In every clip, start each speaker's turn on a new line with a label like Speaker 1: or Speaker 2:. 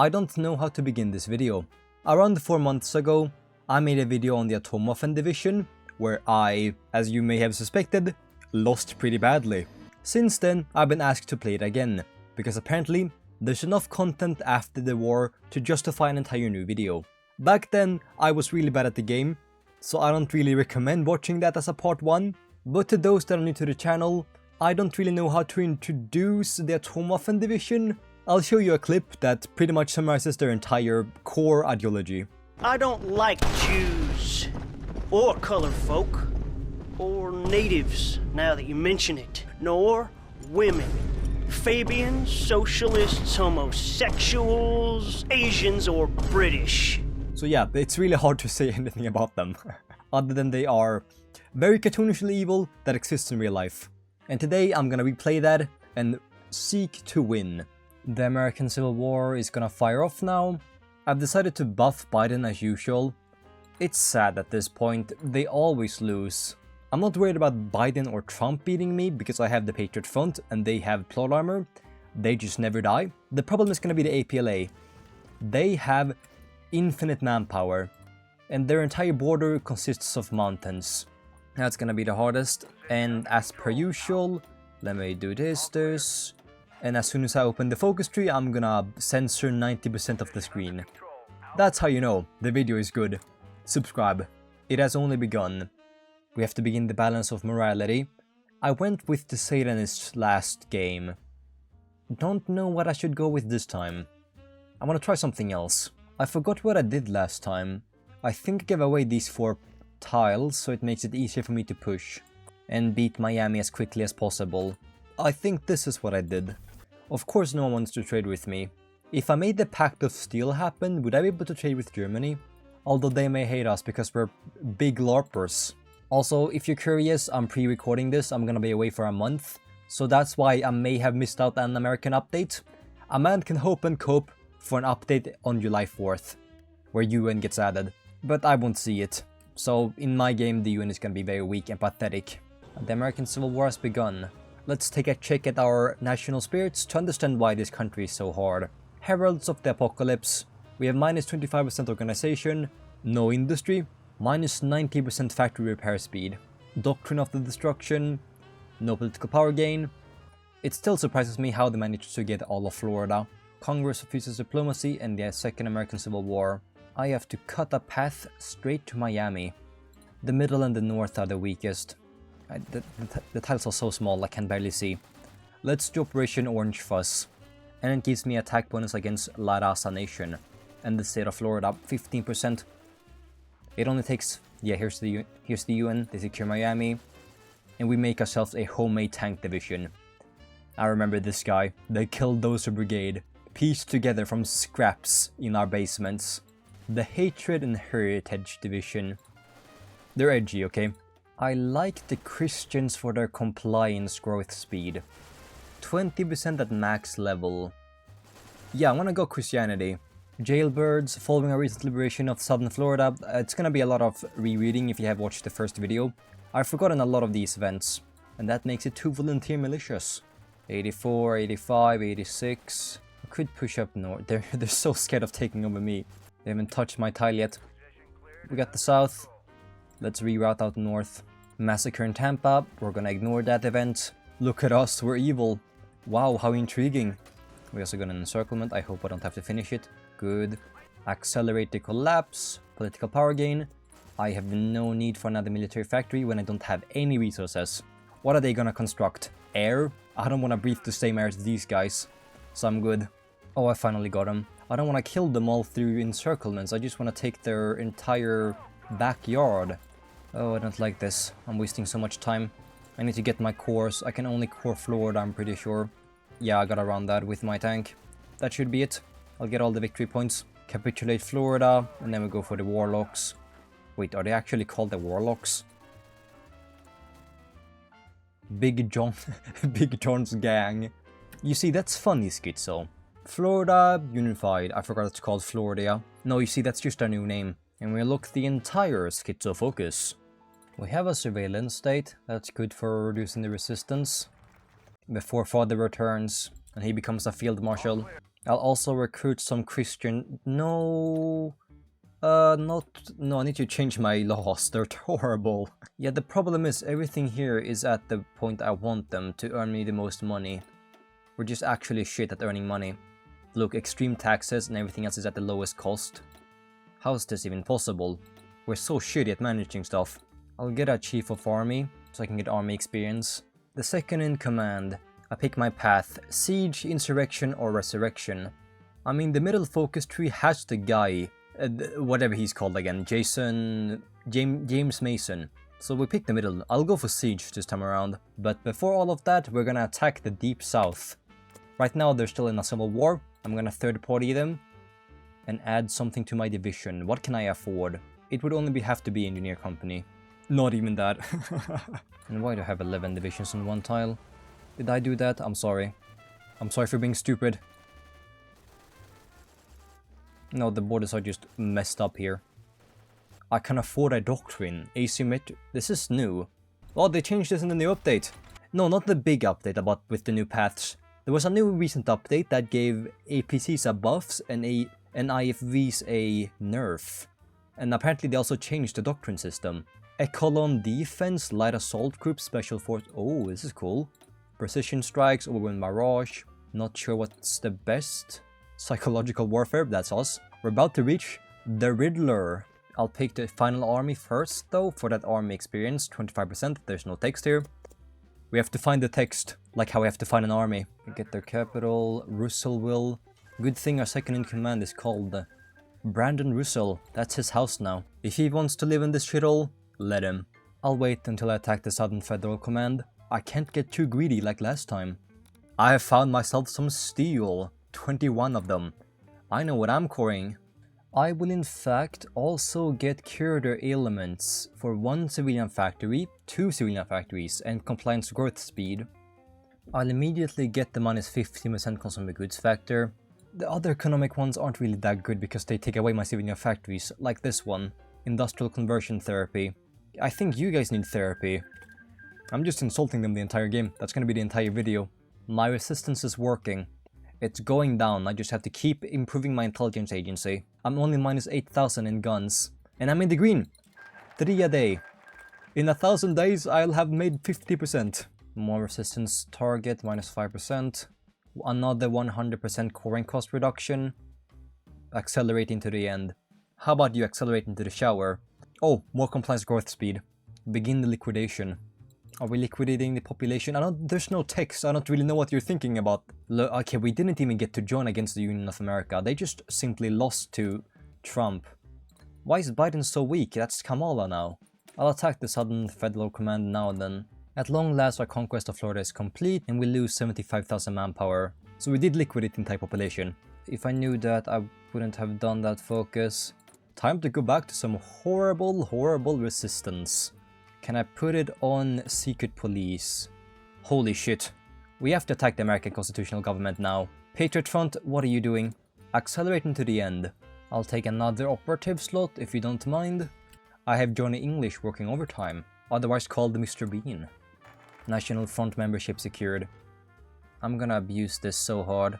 Speaker 1: I don't know how to begin this video. Around 4 months ago, I made a video on the Atomwaffen Division, where I, as you may have suspected, lost pretty badly. Since then, I've been asked to play it again, because apparently, there's enough content after the war to justify an entire new video. Back then, I was really bad at the game, so I don't really recommend watching that as a part 1, but to those that are new to the channel, I don't really know how to introduce the Atomwaffen Division. I'll show you a clip that pretty much summarizes their entire core ideology.
Speaker 2: I don't like Jews, or colored folk, or natives, now that you mention it, nor women. Fabians, socialists, homosexuals, Asians, or British.
Speaker 1: So yeah, it's really hard to say anything about them, other than they are very cartoonishly evil that exists in real life. And today I'm gonna replay that and seek to win. The American Civil War is gonna fire off now. I've decided to buff Biden as usual. It's sad at this point, they always lose. I'm not worried about Biden or Trump beating me because I have the Patriot Front and they have plot armor. They just never die. The problem is gonna be the APLA. They have infinite manpower and their entire border consists of mountains. That's gonna be the hardest, and as per usual, let me do this, and as soon as I open the focus tree, I'm gonna censor 90% of the screen. That's how you know the video is good. Subscribe. It has only begun. We have to begin the balance of morality. I went with the Satanists last game. Don't know what I should go with this time. I wanna try something else. I forgot what I did last time. I think I gave away these 4 tiles, so it makes it easier for me to push and beat Miami as quickly as possible. I think this is what I did. Of course no one wants to trade with me. If I made the Pact of Steel happen, would I be able to trade with Germany? Although they may hate us because we're big LARPers. Also, if you're curious, I'm pre-recording this, I'm gonna be away for a month, so that's why I may have missed out on an American update. A man can hope and cope for an update on July 4th, where UN gets added, but I won't see it. So in my game the UN is gonna be very weak and pathetic. The American Civil War has begun. Let's take a check at our national spirits to understand why this country is so hard. Heralds of the Apocalypse. We have minus 25% organization, no industry, minus 90% factory repair speed. Doctrine of the Destruction, no political power gain. It still surprises me how they managed to get all of Florida. Congress refuses diplomacy and the Second American Civil War. I have to cut a path straight to Miami. The middle and the north are the weakest. The tiles are so small I can barely see. Let's do Operation Orange Fuzz. And it gives me attack bonus against La Raza Nation. And the state of Florida, 15%. It only takes... yeah, here's the UN, they secure Miami. And we make ourselves a homemade tank division. I remember this guy, the Killdozer Brigade. Pieced together from scraps in our basements. The Hatred and Heritage Division. They're edgy, okay? I like the Christians for their compliance growth speed. 20% at max level. Yeah, I'm gonna go Christianity. Jailbirds, following a recent liberation of southern Florida. It's gonna be a lot of rereading if you have watched the first video. I've forgotten a lot of these events, and that makes it 2 volunteer militias. 84, 85, 86. I could push up north. They're so scared of taking over me. They haven't touched my tile yet. We got the south. Let's reroute out north. Massacre in Tampa. We're gonna ignore that event. Look at us, we're evil. Wow, how intriguing. We also got an encirclement. I hope I don't have to finish it. Good. Accelerate the collapse. Political power gain. I have no need for another military factory when I don't have any resources. What are they gonna construct? Air? I don't wanna breathe the same air as these guys. So I'm good. Oh, I finally got them. I don't want to kill them all through encirclements, I just want to take their entire backyard. Oh, I don't like this. I'm wasting so much time. I need to get my cores. I can only core Florida, I'm pretty sure. Yeah, I gotta run that with my tank. That should be it. I'll get all the victory points. Capitulate Florida, and then we go for the Warlocks. Wait, are they actually called the Warlocks? Big John... Big John's gang. You see, that's funny, Schizo. Florida Unified. I forgot it's called Florida. No, you see, that's just our new name. And we look the entire Schizo focus. We have a surveillance state. That's good for reducing the resistance. Before Father returns and he becomes a field marshal. I'll also recruit some Christian... No... No, I need to change my laws, they're horrible. Yeah, the problem is everything here is at the point I want them to earn me the most money. We're just actually shit at earning money. Look, extreme taxes and everything else is at the lowest cost. How is this even possible? We're so shitty at managing stuff. I'll get a chief of army, so I can get army experience. The second in command, I pick my path, siege, insurrection or resurrection. I mean, the middle focus tree has the guy, whatever he's called again, James Mason. So we pick the middle. I'll go for siege this time around. But before all of that, we're gonna attack the deep south. Right now they're still in a civil war. I'm gonna third party them and add something to my division. What can I afford? It would only have to be engineer company. Not even that. And why do I have 11 divisions on one tile? Did I do that? I'm sorry. I'm sorry for being stupid. No, the borders are just messed up here. I can afford a doctrine. Asymmetric. This is new. Oh, they changed this in the new update. No, not the big update about with the new paths. There was a new recent update that gave APCs a buffs and IFVs a nerf. And apparently they also changed the doctrine system. Echelon defense, light assault group, special force. Oh, this is cool. Precision strikes, overwhelming barrage. Not sure what's the best. Psychological warfare, that's us. We're about to reach the Riddler. I'll pick the final army first though, for that army experience, 25%, there's no text here. We have to find the text, like how we have to find an army. Get their capital, Russellville. Good thing our second in command is called Brandon Russell, that's his house now. If he wants to live in this shithole, let him. I'll wait until I attack the Southern Federal Command. I can't get too greedy like last time. I have found myself some steel, 21 of them. I know what I'm coring. I will in fact also get cure their ailments for 1 civilian factory, 2 civilian factories, and compliance growth speed. I'll immediately get the minus 15% consumer goods factor. The other economic ones aren't really that good because they take away my civilian factories, like this one, industrial conversion therapy. I think you guys need therapy. I'm just insulting them the entire game, that's gonna be the entire video. My resistance is working. It's going down, I just have to keep improving my intelligence agency. I'm only minus 8,000 in guns. And I'm in the green! 3 a day. In 1,000 days, I'll have made 50%. More resistance target, minus 5%. Another 100% coring cost reduction. Accelerate into the end. How about you accelerate into the shower? Oh, more compliance growth speed. Begin the liquidation. Are we liquidating the population? There's no text, I don't really know what you're thinking about. Okay, we didn't even get to join against the Union of America, they just simply lost to Trump. Why is Biden so weak? That's Kamala now. I'll attack the Southern Federal Command now then. At long last our conquest of Florida is complete and we lose 75,000 manpower. So we did liquidate the entire population. If I knew that, I wouldn't have done that focus. Time to go back to some horrible resistance. Can I put it on secret police? Holy shit. We have to attack the American constitutional government now. Patriot Front, what are you doing? Accelerate into the end. I'll take another operative slot if you don't mind. I have Johnny English working overtime, otherwise called Mr. Bean. National Front membership secured. I'm gonna abuse this so hard.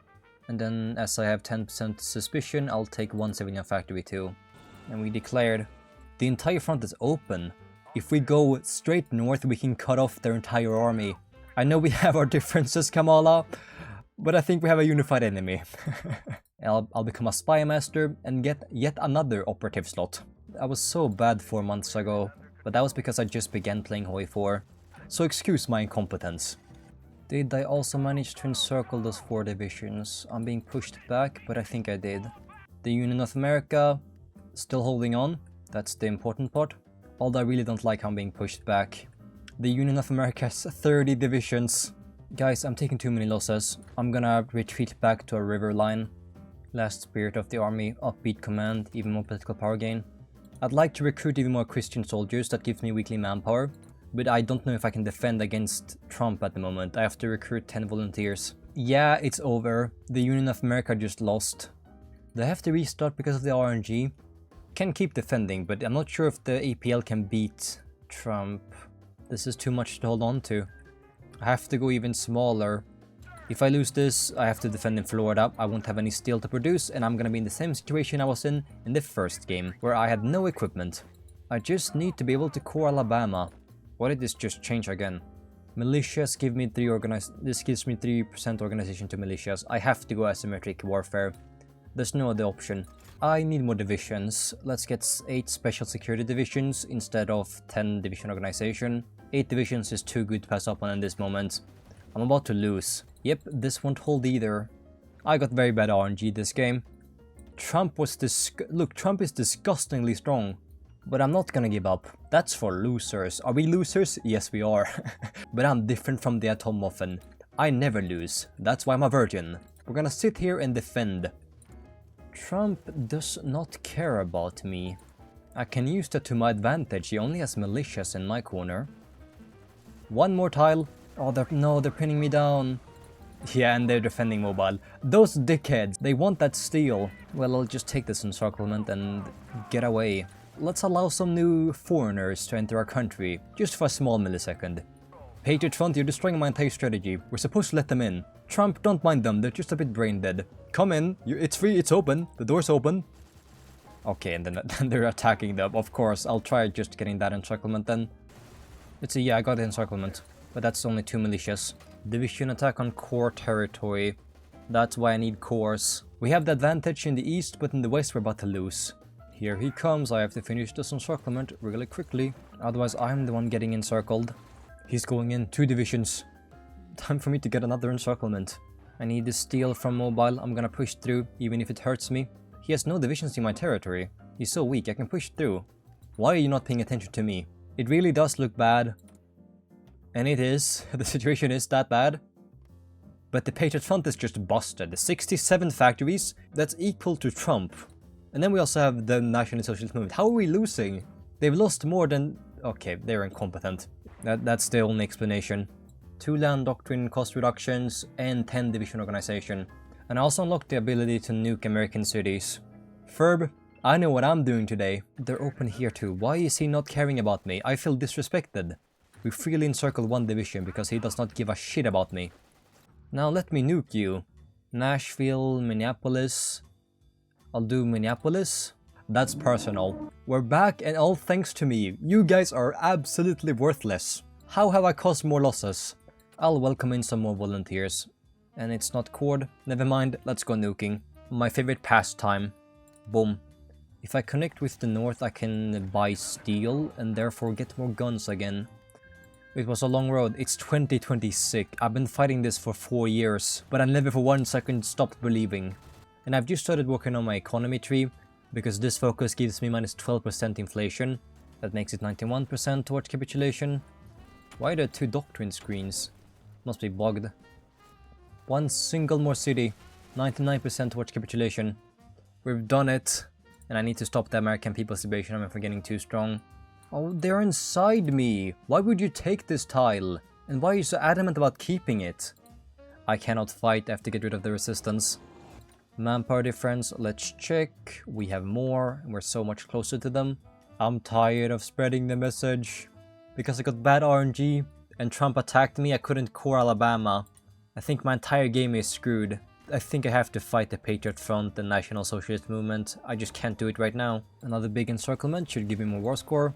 Speaker 1: And then as I have 10% suspicion, I'll take 1 civilian factory too. And we declared. The entire front is open. If we go straight north, we can cut off their entire army. I know we have our differences, Kamala, but I think we have a unified enemy. I'll become a spy master and get yet another operative slot. I was so bad 4 months ago, but that was because I just began playing HOI4. So excuse my incompetence. Did I also manage to encircle those 4 divisions? I'm being pushed back, but I think I did. The Union of America, still holding on. That's the important part. Although I really don't like how I'm being pushed back. The Union of America has 30 divisions. Guys, I'm taking too many losses. I'm gonna retreat back to a river line. Last spirit of the army, upbeat command, even more political power gain. I'd like to recruit even more Christian soldiers, that gives me weekly manpower. But I don't know if I can defend against Trump at the moment. I have to recruit 10 volunteers. Yeah, it's over. The Union of America just lost. They have to restart because of the RNG. Can keep defending, but I'm not sure if the APL can beat Trump. This is too much to hold on to. I have to go even smaller. If I lose this, I have to defend in Florida, I won't have any steel to produce, and I'm gonna be in the same situation I was in the first game, where I had no equipment. I just need to be able to core Alabama. Why did this just change again? Militias give me this gives me 3% organization to militias. I have to go asymmetric warfare. There's no other option. I need more divisions. Let's get 8 special security divisions instead of 10 division organization. 8 divisions is too good to pass up on in this moment. I'm about to lose. Yep, this won't hold either. I got very bad RNG this game. Trump is disgustingly strong. But I'm not gonna give up. That's for losers. Are we losers? Yes, we are. But I'm different from the Atomwaffen. I never lose. That's why I'm a virgin. We're gonna sit here and defend. Trump does not care about me. I can use that to my advantage. He only has militias in my corner. One more tile. Oh, they're pinning me down. Yeah, and they're defending mobile. Those dickheads, they want that steel. Well, I'll just take this encirclement and get away. Let's allow some new foreigners to enter our country, just for a small millisecond. Patriot Front, you're destroying my entire strategy. We're supposed to let them in. Trump, don't mind them, they're just a bit brain dead. Come in, it's free, it's open, the door's open. Okay, and then they're attacking them. Of course, I'll try just getting that encirclement then. Let's see, yeah, I got the encirclement. But that's only 2 militias. Division attack on core territory. That's why I need cores. We have the advantage in the east, but in the west we're about to lose. Here he comes, I have to finish this encirclement really quickly. Otherwise I'm the one getting encircled. He's going in 2 divisions. Time for me to get another encirclement. I need the steel from mobile, I'm gonna push through, even if it hurts me. He has no divisions in my territory. He's so weak, I can push through. Why are you not paying attention to me? It really does look bad. And it is. The situation is that bad. But the Patriot Front is just busted. 67 factories, that's equal to Trump. And then we also have the National Socialist Movement. How are we losing? They've lost more than... Okay, they're incompetent. That's the only explanation. 2 land doctrine cost reductions and 10 division organization. And I also unlocked the ability to nuke American cities. Ferb, I know what I'm doing today. They're open here too. Why is he not caring about me? I feel disrespected. We freely encircled 1 division because he does not give a shit about me. Now let me nuke you. Nashville, Minneapolis... I'll do Minneapolis. That's personal. We're back and all thanks to me. You guys are absolutely worthless. How have I caused more losses? I'll welcome in some more volunteers. And it's not cord. Never mind, let's go nuking. My favorite pastime. Boom. If I connect with the north I can buy steel and therefore get more guns again. It was a long road. It's 2026. I've been fighting this for 4 years. But I never for 1 second stopped believing. And I've just started working on my economy tree, because this focus gives me minus 12% inflation. That makes it 91% towards capitulation. Why are there 2 doctrine screens? Must be bugged. 1 single more city, 99% towards capitulation. We've done it, and I need to stop the American people's invasion. I'm getting too strong. Oh, they're inside me! Why would you take this tile? And why are you so adamant about keeping it? I cannot fight, I have to get rid of the resistance. Manpower difference, let's check. We have more, and we're so much closer to them. I'm tired of spreading the message. Because I got bad RNG, and Trump attacked me, I couldn't core Alabama. I think my entire game is screwed. I think I have to fight the Patriot Front, the National Socialist Movement. I just can't do it right now. Another big encirclement should give me more war score.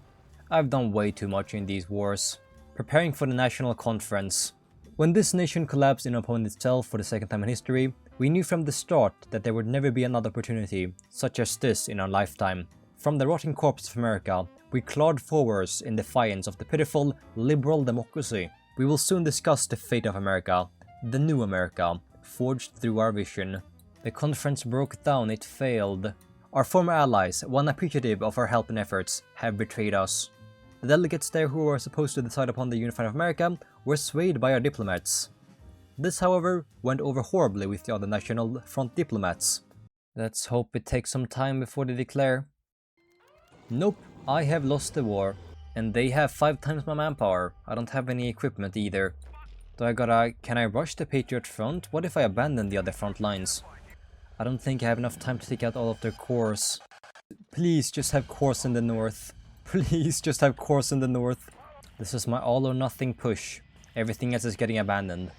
Speaker 1: I've done way too much in these wars. Preparing for the National Conference. When this nation collapsed in upon itself for the 2nd time in history, we knew from the start that there would never be another opportunity, such as this in our lifetime. From the rotting corpse of America, we clawed forwards in defiance of the pitiful, liberal democracy. We will soon discuss the fate of America, the new America, forged through our vision. The conference broke down, it failed. Our former allies, unappreciative of our help and efforts, have betrayed us. The delegates there who were supposed to decide upon the unified of America were swayed by our diplomats. This, however, went over horribly with the other National Front diplomats. Let's hope it takes some time before they declare. Nope, I have lost the war. And they have 5 times my manpower. I don't have any equipment either. Can I rush the Patriot Front? What if I abandon the other front lines? I don't think I have enough time to take out all of their cores. Please just have cores in the north. Please just have cores in the north. This is my all or nothing push. Everything else is getting abandoned.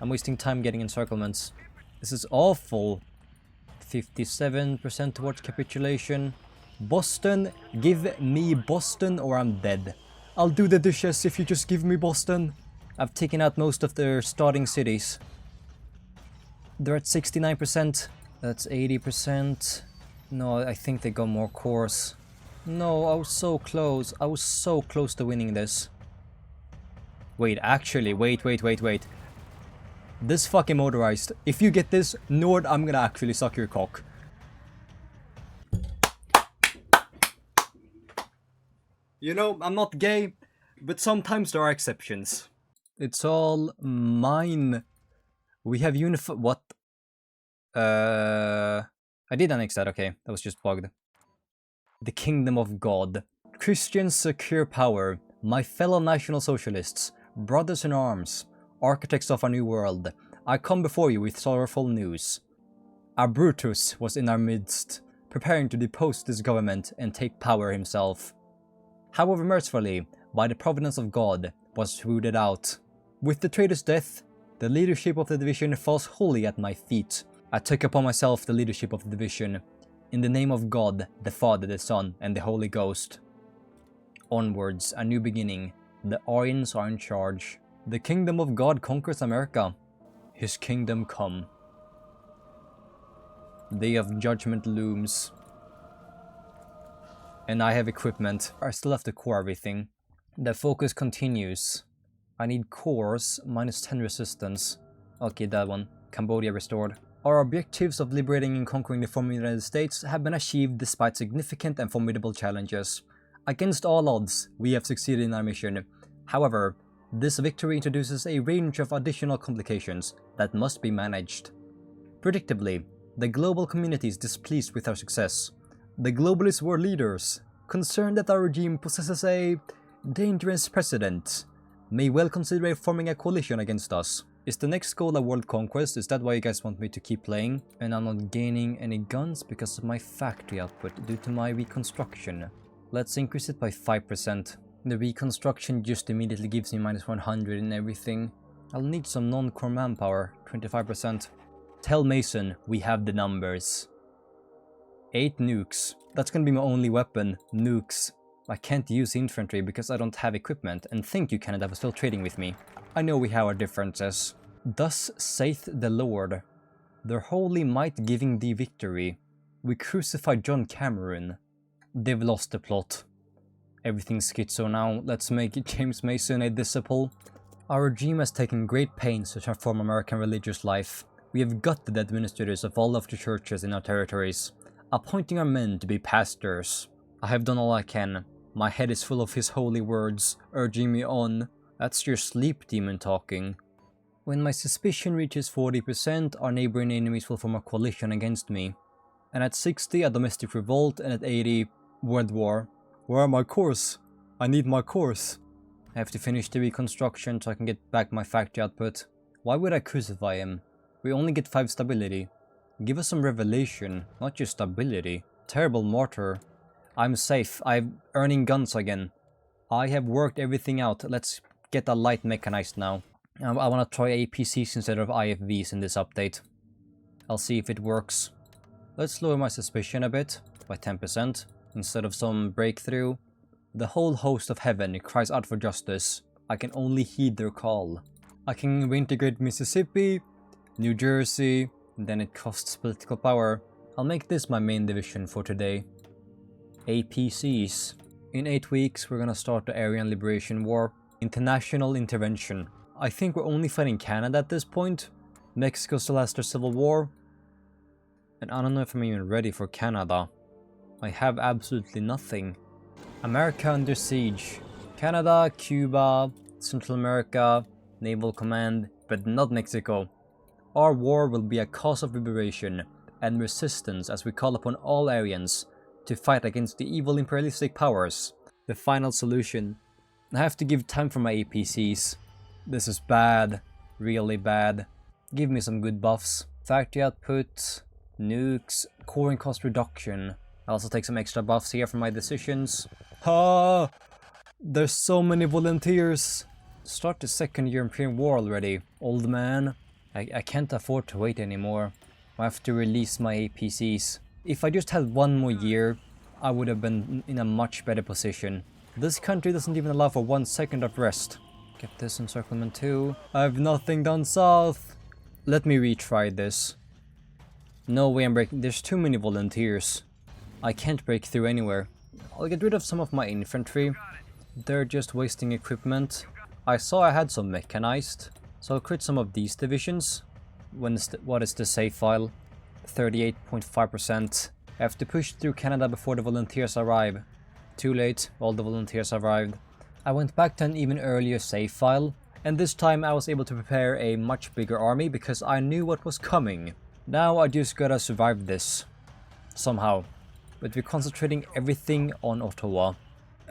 Speaker 1: I'm wasting time getting encirclements. This is awful. 57% towards capitulation. Boston, give me Boston or I'm dead. I'll do the dishes if you just give me Boston. I've taken out most of their starting cities. They're at 69%. That's 80%. No, I think they got more cores. No, I was so close. I was so close to winning this. Wait, actually, wait. This fucking motorized. If you get this, Nord, I'm gonna actually suck your cock. You know, I'm not gay, but sometimes there are exceptions. It's all mine. We have what? I did annex that, okay. That was just bugged. The Kingdom of God. Christians secure power. My fellow National Socialists. Brothers in arms. Architects of a new world. I come before you with sorrowful news. Our Brutus was in our midst, preparing to depose this government and take power himself. However, mercifully, by the providence of God, was rooted out. With the traitor's death, the leadership of the division falls wholly at my feet. I took upon myself the leadership of the division, in the name of God, the Father, the Son, and the Holy Ghost. Onwards, a new beginning. The Aryans are in charge. The kingdom of God conquers America. His kingdom come. Day of judgment looms. And I have equipment. I still have to core everything. The focus continues. I need cores, minus 10 resistance. Okay, that one. Cambodia restored. Our objectives of liberating and conquering the former United States have been achieved despite significant and formidable challenges. Against all odds, we have succeeded in our mission. However, this victory introduces a range of additional complications that must be managed. Predictably, the global community is displeased with our success. The globalist world leaders, concerned that our regime possesses a dangerous precedent, may well consider forming a coalition against us. Is the next goal a world conquest? Is that why you guys want me to keep playing? And I'm not gaining any guns because of my factory output due to my reconstruction. Let's increase it by 5%. The reconstruction just immediately gives me minus 100 in everything. I'll need some non-core manpower, 25%. Tell Mason we have the numbers. 8 nukes. That's gonna be my only weapon, nukes. I can't use infantry because I don't have equipment, and thank you Canada for still trading with me. I know we have our differences. Thus saith the Lord, their holy might giving thee victory. We crucified John Cameron. They've lost the plot. Everything's schizo now. Let's make James Mason a disciple. Our regime has taken great pains to transform American religious life. We have gutted the administrators of all of the churches in our territories, appointing our men to be pastors. I have done all I can. My head is full of his holy words, urging me on. That's your sleep demon talking. When my suspicion reaches 40%, our neighboring enemies will form a coalition against me. And at 60, a domestic revolt, and at 80, world war. Where are my cores? I need my cores. I have to finish the reconstruction so I can get back my factory output. Why would I crucify him? We only get 5 stability. Give us some revelation, not just stability. Terrible mortar. I'm safe. I'm earning guns again. I have worked everything out. Let's get a light mechanized now. I want to try APCs instead of IFVs in this update. I'll see if it works. Let's lower my suspicion a bit, by 10%, instead of some breakthrough. The whole host of heaven cries out for justice. I can only heed their call. I can reintegrate Mississippi, New Jersey, and then it costs political power. I'll make this my main division for today. APCs. In 8 weeks, we're gonna start the Aryan Liberation War. International intervention. I think we're only fighting Canada at this point. Mexico still has their civil war. And I don't know if I'm even ready for Canada. I have absolutely nothing. America under siege. Canada, Cuba, Central America, Naval Command, but not Mexico. Our war will be a cause of liberation and resistance as we call upon all Aryans to fight against the evil imperialistic powers. The final solution. I have to give time for my APCs. This is bad. Really bad. Give me some good buffs. Factory output, nukes, core and cost reduction. I'll also take some extra buffs here for my decisions. There's so many volunteers. Start the second European war already, old man. I can't afford to wait anymore. I have to release my APCs. If I just had one more year, I would have been in a much better position. This country doesn't even allow for 1 second of rest. Get this encirclement too. I have nothing down south. Let me retry this. No way I'm breaking. There's too many volunteers. I can't break through anywhere. I'll get rid of some of my infantry. They're just wasting equipment. I saw I had some mechanized, so I'll crit some of these divisions. What is the save file? 38.5%. I have to push through Canada before the volunteers arrive. Too late, all the volunteers arrived. I went back to an even earlier save file, and this time I was able to prepare a much bigger army because I knew what was coming. Now I just gotta survive this. Somehow. But we're concentrating everything on Ottawa.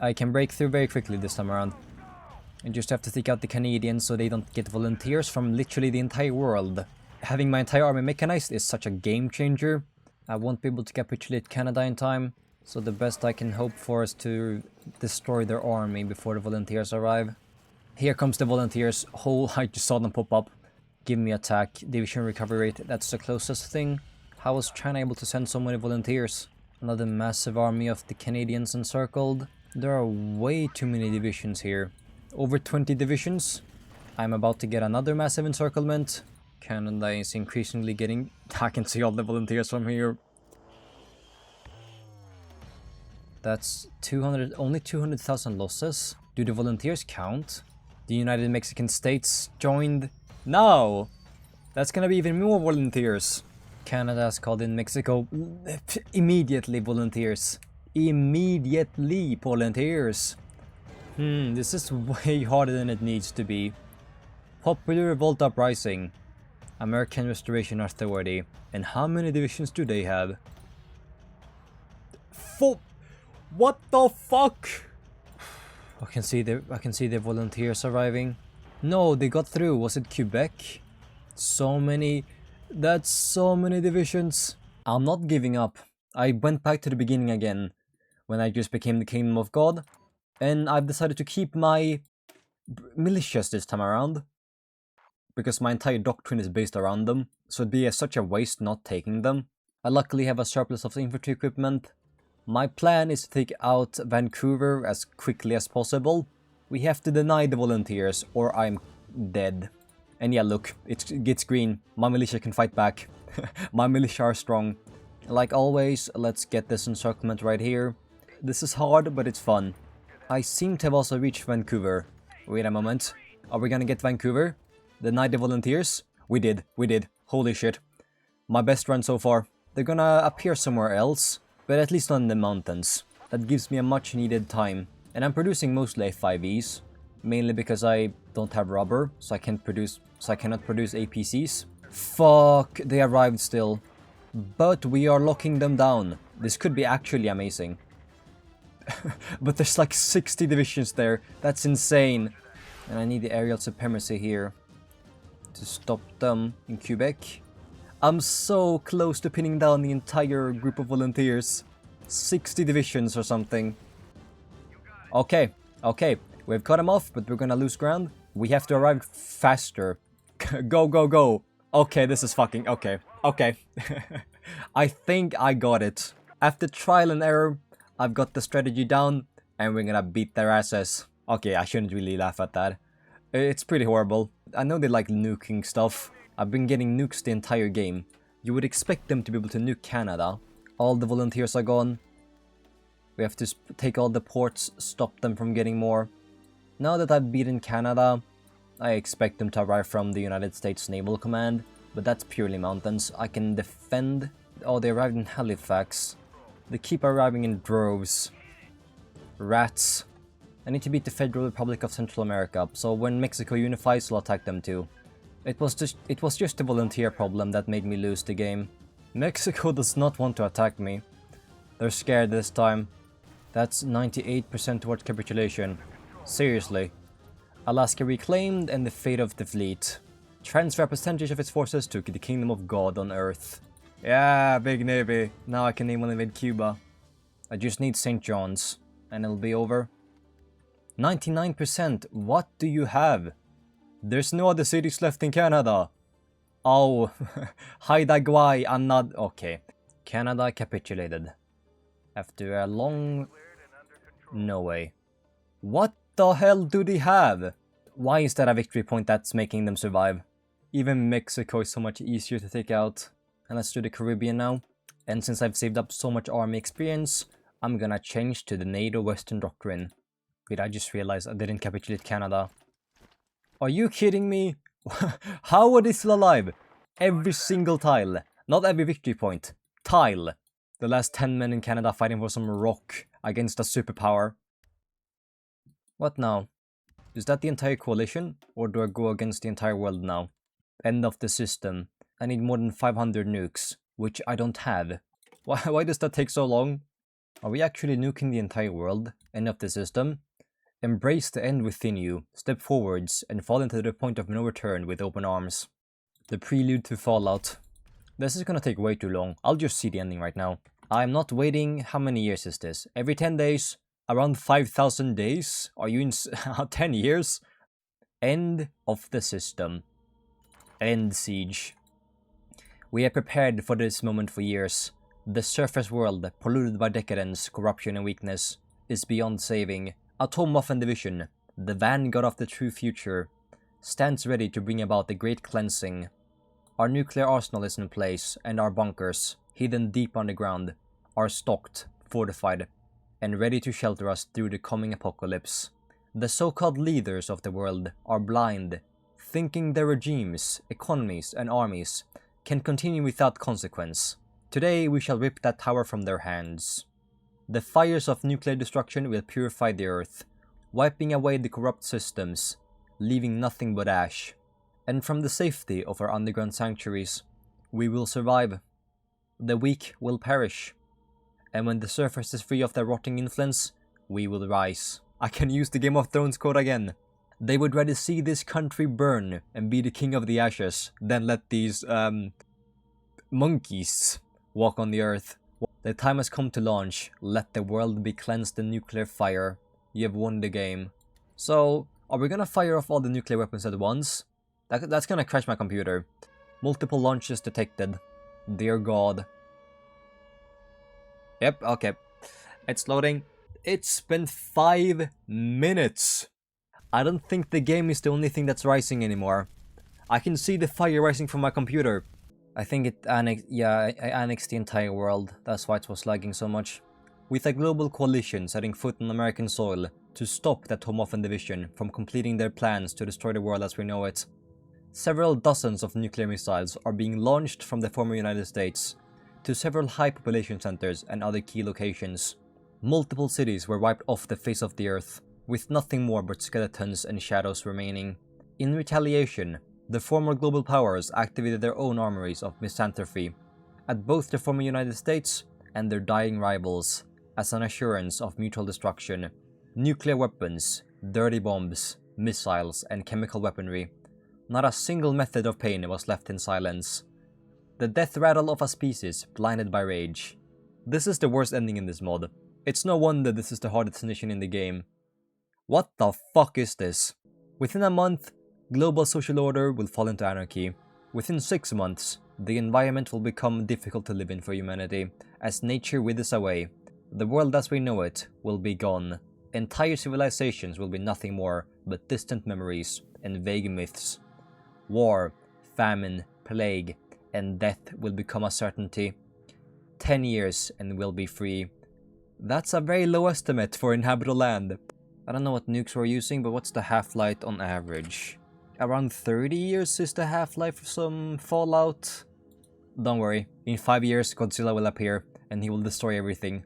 Speaker 1: I can break through very quickly this time around. I just have to take out the Canadians so they don't get volunteers from literally the entire world. Having my entire army mechanized is such a game changer. I won't be able to capitulate Canada in time, so the best I can hope for is to destroy their army before the volunteers arrive. Here comes the volunteers. Oh, I just saw them pop up. Give me attack. Division recovery rate, that's the closest thing. How was China able to send so many volunteers? Another massive army of the Canadians encircled. There are way too many divisions here. Over 20 divisions. I'm about to get another massive encirclement. Canada is increasingly getting... I can see all the volunteers from here. That's 200... only 200,000 losses. Do the volunteers count? The United Mexican States joined... No! That's gonna be even more volunteers. Canada has called in Mexico. Immediately volunteers. Immediately volunteers. This is way harder than it needs to be. Popular Revolt Uprising. American Restoration Authority. And how many divisions do they have? What the fuck? I can see the volunteers arriving. No, they got through. Was it Quebec? So many. That's so many divisions. I'm not giving up. I went back to the beginning again, when I just became the Kingdom of God, and I've decided to keep my militias this time around, because my entire doctrine is based around them, so it'd be such a waste not taking them. I luckily have a surplus of infantry equipment. My plan is to take out Vancouver as quickly as possible. We have to deny the volunteers, or I'm dead. And yeah, look, it gets green. My militia can fight back. My militia are strong. Like always, let's get this encirclement right here. This is hard, but it's fun. I seem to have also reached Vancouver. Wait a moment. Are we gonna get Vancouver? Deny the volunteers? We did. Holy shit. My best run so far. They're gonna appear somewhere else, but at least not in the mountains. That gives me a much needed time. And I'm producing mostly F5Es, mainly because I don't have rubber, so I cannot produce APCs. Fuck, they arrived still. But we are locking them down. This could be actually amazing. But there's like 60 divisions there. That's insane. And I need the aerial supremacy here to stop them in Quebec. I'm so close to pinning down the entire group of volunteers. 60 divisions or something. Okay. We've cut them off, but we're gonna lose ground. We have to arrive faster. Go. Okay, this is fucking... Okay. I think I got it. After trial and error, I've got the strategy down, and we're gonna beat their asses. Okay, I shouldn't really laugh at that. It's pretty horrible. I know they like nuking stuff. I've been getting nukes the entire game. You would expect them to be able to nuke Canada. All the volunteers are gone. We have to take all the ports, stop them from getting more. Now that I've beaten Canada, I expect them to arrive from the United States Naval Command, but that's purely mountains. I can defend... Oh, they arrived in Halifax. They keep arriving in droves. Rats. I need to beat the Federal Republic of Central America, so when Mexico unifies, I'll attack them too. It was just the volunteer problem that made me lose the game. Mexico does not want to attack me. They're scared this time. That's 98% towards capitulation. Seriously. Alaska reclaimed and the fate of the fleet. Transfer a percentage of its forces to the Kingdom of God on Earth. Yeah, big navy. Now I can invade Cuba. I just need St. John's, and it'll be over. 99%. What do you have? There's no other cities left in Canada. Oh, hi Dagwai, I'm not... Okay. Canada capitulated. After a long... No way. What the hell do they have? Why is that a victory point that's making them survive? Even Mexico is so much easier to take out. And let's do the Caribbean now. And since I've saved up so much army experience, I'm gonna change to the NATO Western Doctrine. Wait, I just realized I didn't capitulate Canada. Are you kidding me? How are they still alive? Every single tile. Not every victory point. Tile. The last 10 men in Canada fighting for some rock against a superpower. What now? Is that the entire coalition? Or do I go against the entire world now? End of the system. I need more than 500 nukes, which I don't have. Why does that take so long? Are we actually nuking the entire world? End of the system? Embrace the end within you, step forwards, and fall into the point of no return with open arms. The prelude to Fallout. This is gonna take way too long. I'll just see the ending right now. I'm not waiting. How many years is this? Every 10 days? Around 5,000 days? Are you in 10 years? End of the system. Endsiege. We have prepared for this moment for years. The surface world, polluted by decadence, corruption and weakness, is beyond saving. Atomwaffen Division, the vanguard of the true future, stands ready to bring about the great cleansing. Our nuclear arsenal is in place, and our bunkers, hidden deep underground, are stocked, fortified, and ready to shelter us through the coming apocalypse. The so-called leaders of the world are blind, thinking their regimes, economies, and armies can continue without consequence. Today we shall rip that power from their hands. The fires of nuclear destruction will purify the earth, wiping away the corrupt systems, leaving nothing but ash. And from the safety of our underground sanctuaries, we will survive. The weak will perish. And when the surface is free of their rotting influence, we will rise. I can use the Game of Thrones quote again. They would rather see this country burn and be the king of the ashes than let these, monkeys walk on the earth. The time has come to launch. Let the world be cleansed in nuclear fire. You have won the game. So, are we gonna fire off all the nuclear weapons at once? That's gonna crash my computer. Multiple launches detected. Dear God. Yep, okay. It's loading. It's been 5 minutes. I don't think the game is the only thing that's rising anymore. I can see the fire rising from my computer. I think it annexed, I annexed the entire world. That's why it was lagging so much. With a global coalition setting foot on American soil to stop the Atomwaffen Division from completing their plans to destroy the world as we know it. Several dozens of nuclear missiles are being launched from the former United States to several high population centers and other key locations. Multiple cities were wiped off the face of the earth, with nothing more but skeletons and shadows remaining. In retaliation, the former global powers activated their own armories of misanthropy at both the former United States and their dying rivals as an assurance of mutual destruction. Nuclear weapons, dirty bombs, missiles, and chemical weaponry. Not a single method of pain was left in silence. The death rattle of a species blinded by rage. This is the worst ending in this mod. It's no wonder this is the hardest mission in the game. What the fuck is this? Within a month, global social order will fall into anarchy. Within 6 months, the environment will become difficult to live in for humanity, as nature withers away. The world as we know it will be gone. Entire civilizations will be nothing more but distant memories and vague myths. War, famine, plague, and death will become a certainty. 10 years and we'll be free. That's a very low estimate for inhabitable land. I don't know what nukes we're using, but what's the half-life on average? Around 30 years is the half-life of some Fallout. Don't worry, in 5 years Godzilla will appear and he will destroy everything.